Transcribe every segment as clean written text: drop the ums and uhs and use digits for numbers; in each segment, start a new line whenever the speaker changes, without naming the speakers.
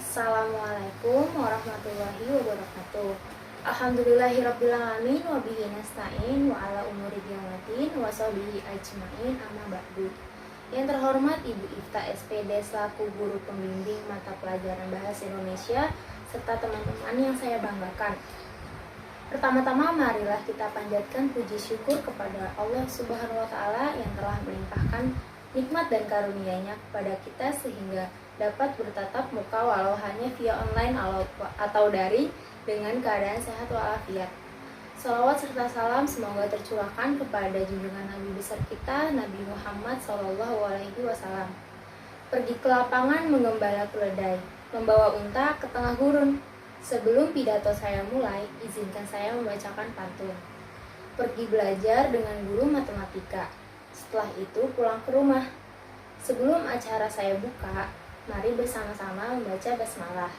Assalamualaikum warahmatullahi wabarakatuh. Alhamdulillahirrabbilalamin wa bihi nasta'in wa ala umuri diyamatin wa sahbihi ajma'in amma ba'du. Yang terhormat Ibu Ifta SPD selaku guru pembimbing mata pelajaran Bahasa Indonesia serta teman-teman yang saya banggakan. Pertama-tama marilah kita panjatkan puji syukur kepada Allah Subhanahu wa taala yang telah melimpahkan nikmat dan karunia-Nya kepada kita sehingga dapat bertatap muka walau hanya via online atau daring dengan keadaan sehat walafiat. Salawat serta salam semoga tercurahkan kepada junjungan Nabi besar kita, Nabi Muhammad SAW. Pergi ke lapangan menggembala keledai, membawa unta ke tengah gurun. Sebelum pidato saya mulai, izinkan saya membacakan pantun. Pergi belajar dengan guru matematika. Setelah itu pulang ke rumah. Sebelum acara saya buka, mari bersama-sama membaca basmalah.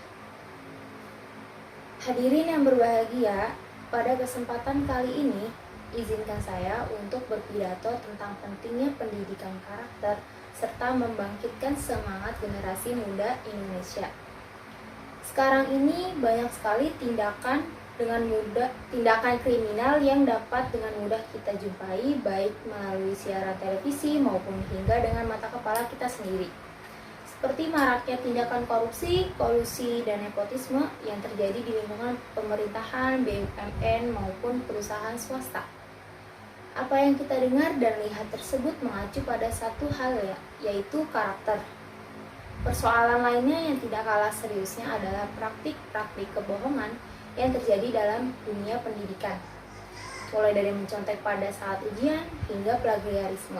Hadirin yang berbahagia, pada kesempatan kali ini, izinkan saya untuk berpidato tentang pentingnya pendidikan karakter serta membangkitkan semangat generasi muda Indonesia. Sekarang ini banyak sekali tindakan kriminal yang dapat dengan mudah kita jumpai baik melalui siaran televisi maupun hingga dengan mata kepala kita sendiri. Seperti maraknya tindakan korupsi, kolusi, dan nepotisme yang terjadi di lingkungan pemerintahan, BUMN, maupun perusahaan swasta. Apa yang kita dengar dan lihat tersebut mengacu pada satu hal yaitu karakter. Persoalan lainnya yang tidak kalah seriusnya adalah praktik-praktik kebohongan yang terjadi dalam dunia pendidikan, mulai dari mencontek pada saat ujian hingga plagiarisme.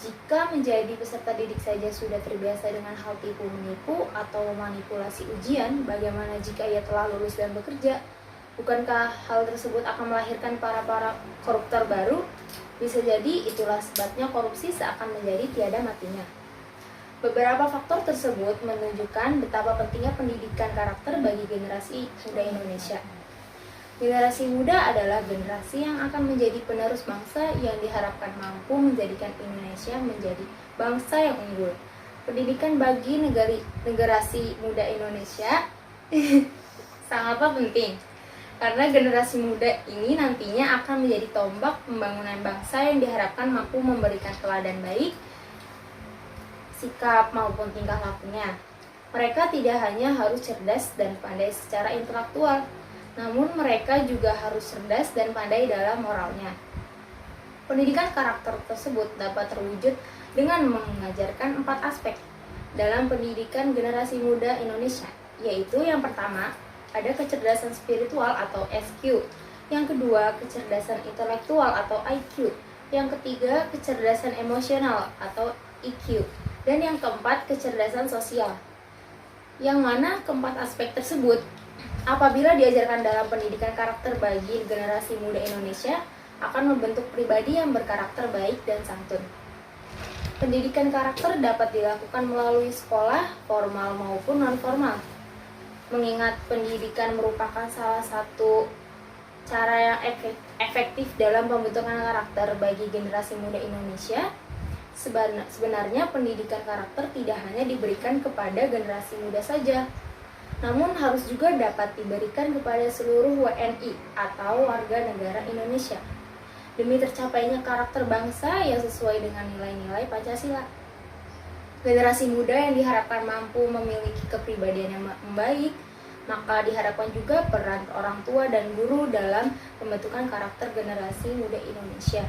Jika menjadi peserta didik saja sudah terbiasa dengan hal tipu menipu atau memanipulasi ujian, bagaimana jika ia telah lulus dan bekerja? Bukankah hal tersebut akan melahirkan para koruptor baru? Bisa jadi itulah sebabnya korupsi seakan menjadi tiada matinya. Beberapa faktor tersebut menunjukkan betapa pentingnya pendidikan karakter bagi generasi muda Indonesia. Generasi muda adalah generasi yang akan menjadi penerus bangsa yang diharapkan mampu menjadikan Indonesia menjadi bangsa yang unggul. Pendidikan bagi generasi muda Indonesia sangatlah penting, karena generasi muda ini nantinya akan menjadi tombak pembangunan bangsa yang diharapkan mampu memberikan teladan baik, sikap maupun tingkah lakunya. Mereka tidak hanya harus cerdas dan pandai secara intelektual, namun mereka juga harus cerdas dan pandai dalam moralnya. Pendidikan karakter tersebut dapat terwujud dengan mengajarkan 4 aspek dalam pendidikan generasi muda Indonesia, yaitu yang pertama, ada kecerdasan spiritual atau SQ, yang kedua, kecerdasan intelektual atau IQ, yang ketiga, kecerdasan emosional atau EQ, dan yang keempat, kecerdasan sosial. Yang mana keempat aspek tersebut, apabila diajarkan dalam pendidikan karakter bagi generasi muda Indonesia, akan membentuk pribadi yang berkarakter baik dan santun. Pendidikan karakter dapat dilakukan melalui sekolah, formal maupun non-formal. Mengingat pendidikan merupakan salah satu cara yang efektif dalam pembentukan karakter bagi generasi muda Indonesia, sebenarnya pendidikan karakter tidak hanya diberikan kepada generasi muda saja, namun harus juga dapat diberikan kepada seluruh WNI atau warga negara Indonesia, demi tercapainya karakter bangsa yang sesuai dengan nilai-nilai Pancasila. Generasi muda yang diharapkan mampu memiliki kepribadian yang baik, maka diharapkan juga peran orang tua dan guru dalam pembentukan karakter generasi muda Indonesia.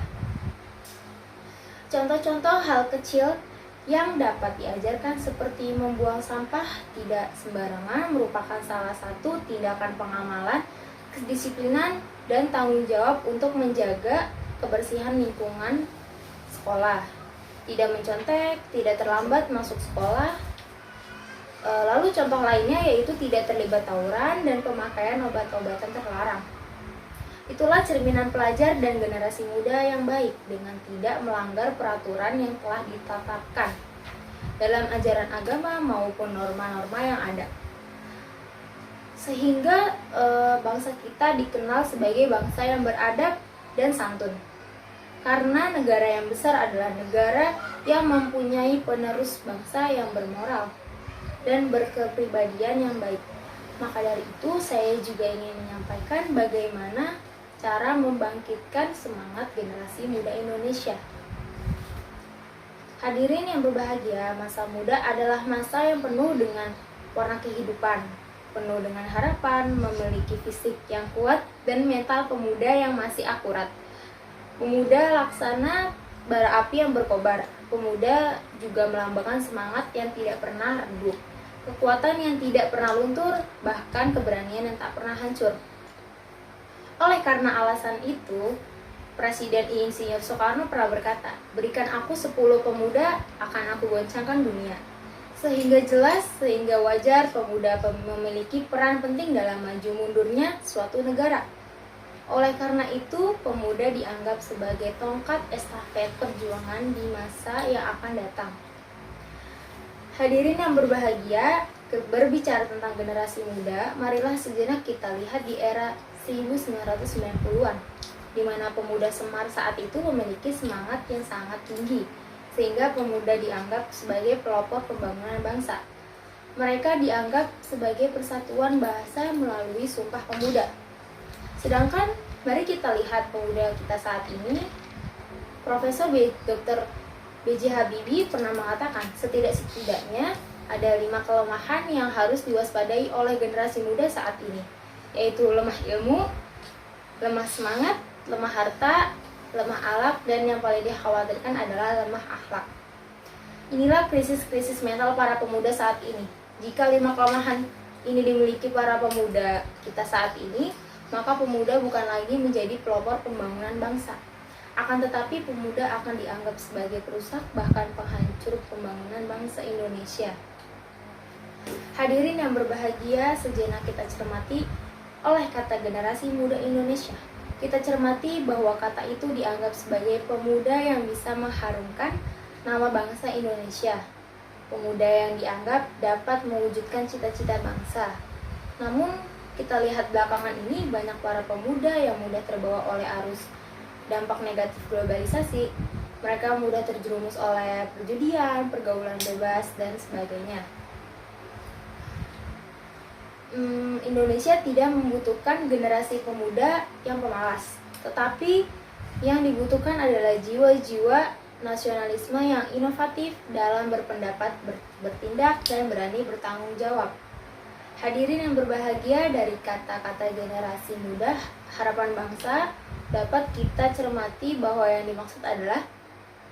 Contoh-contoh hal kecil yang dapat diajarkan seperti membuang sampah tidak sembarangan merupakan salah satu tindakan pengamalan, kedisiplinan, dan tanggung jawab untuk menjaga kebersihan lingkungan sekolah. Tidak mencontek, tidak terlambat masuk sekolah. Lalu contoh lainnya yaitu tidak terlibat tawuran dan pemakaian obat-obatan terlarang. Itulah cerminan pelajar dan generasi muda yang baik dengan tidak melanggar peraturan yang telah ditetapkan dalam ajaran agama maupun norma-norma yang ada. Sehingga bangsa kita dikenal sebagai bangsa yang beradab dan santun. Karena negara yang besar adalah negara yang mempunyai penerus bangsa yang bermoral. dan berkepribadian yang baik. Maka dari itu, saya juga ingin menyampaikan bagaimana cara membangkitkan semangat generasi muda Indonesia. Hadirin yang berbahagia, masa muda adalah masa yang penuh dengan warna kehidupan, penuh dengan harapan, memiliki fisik yang kuat, dan mental pemuda yang masih akurat. Pemuda laksana bara api yang berkobar. Pemuda juga melambangkan semangat yang tidak pernah redup, kekuatan yang tidak pernah luntur, bahkan keberanian yang tak pernah hancur. Oleh karena alasan itu, Presiden Insinyur Soekarno pernah berkata, "Berikan aku 10 pemuda, akan aku goncangkan dunia." Sehingga jelas, sehingga wajar pemuda memiliki peran penting dalam maju mundurnya suatu negara. Oleh karena itu, pemuda dianggap sebagai tongkat estafet perjuangan di masa yang akan datang. Hadirin yang berbahagia, berbicara tentang generasi muda, marilah sejenak kita lihat di era 1990-an, di mana pemuda Semar saat itu memiliki semangat yang sangat tinggi, sehingga pemuda dianggap sebagai pelopor pembangunan bangsa. Mereka dianggap sebagai persatuan bahasa melalui Sumpah Pemuda. Sedangkan, mari kita lihat pemuda kita saat ini. Profesor Dr. B.J. Habibie pernah mengatakan, setidak-setidaknya ada 5 kelemahan yang harus diwaspadai oleh generasi muda saat ini, yaitu lemah ilmu, lemah semangat, lemah harta, lemah alak, dan yang paling dikhawatirkan adalah lemah akhlak. Inilah krisis-krisis mental para pemuda saat ini. Jika 5 kelemahan ini dimiliki para pemuda kita saat ini, maka pemuda bukan lagi menjadi pelopor pembangunan bangsa. Akan tetapi pemuda akan dianggap sebagai perusak, bahkan penghancur pembangunan bangsa Indonesia. Hadirin yang berbahagia, sejenak kita cermati oleh kata generasi muda Indonesia. Kita cermati bahwa kata itu dianggap sebagai pemuda yang bisa mengharumkan nama bangsa Indonesia. Pemuda yang dianggap dapat mewujudkan cita-cita bangsa. Namun, kita lihat belakangan ini banyak para pemuda yang mudah terbawa oleh arus dampak negatif globalisasi. Mereka mudah terjerumus oleh perjudian, pergaulan bebas, dan sebagainya. Indonesia tidak membutuhkan generasi pemuda yang pemalas, tetapi yang dibutuhkan adalah jiwa-jiwa nasionalisme yang inovatif dalam berpendapat, bertindak, dan berani bertanggung jawab. Hadirin yang berbahagia, dari kata-kata generasi muda, harapan bangsa, dapat kita cermati bahwa yang dimaksud adalah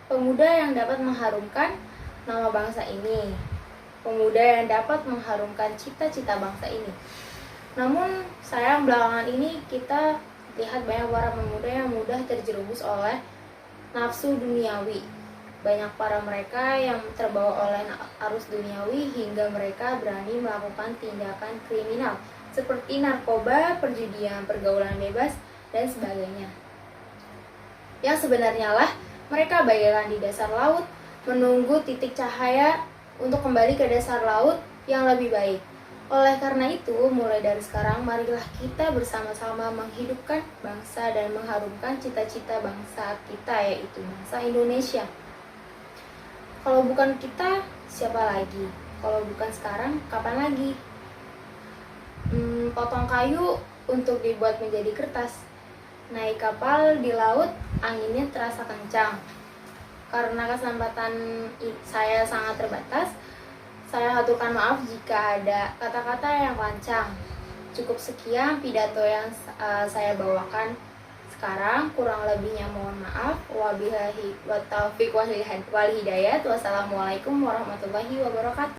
pemuda yang dapat mengharumkan nama bangsa ini, pemuda yang dapat mengharumkan cita-cita bangsa ini. Namun, sayang belakangan ini kita lihat banyak para pemuda yang mudah terjerumus oleh nafsu duniawi. Banyak para mereka yang terbawa oleh arus duniawi hingga mereka berani melakukan tindakan kriminal seperti narkoba, perjudian, pergaulan bebas, dan sebagainya. Yang sebenarnya lah mereka bagaikan di dasar laut menunggu titik cahaya untuk kembali ke dasar laut yang lebih baik. Oleh karena itu, mulai dari sekarang marilah kita bersama-sama menghidupkan bangsa dan mengharumkan cita-cita bangsa kita, yaitu bangsa Indonesia. Kalau bukan kita, siapa lagi? Kalau bukan sekarang, kapan lagi? Potong kayu untuk dibuat menjadi kertas. Naik kapal di laut, anginnya terasa kencang. Karena kesempatan saya sangat terbatas, saya haturkan maaf jika ada kata-kata yang lancang. Cukup sekian pidato yang saya bawakan sekarang, kurang lebihnya mohon maaf. Wabillahi wa taufiq wal hidayah. Wassalamualaikum warahmatullahi wabarakatuh.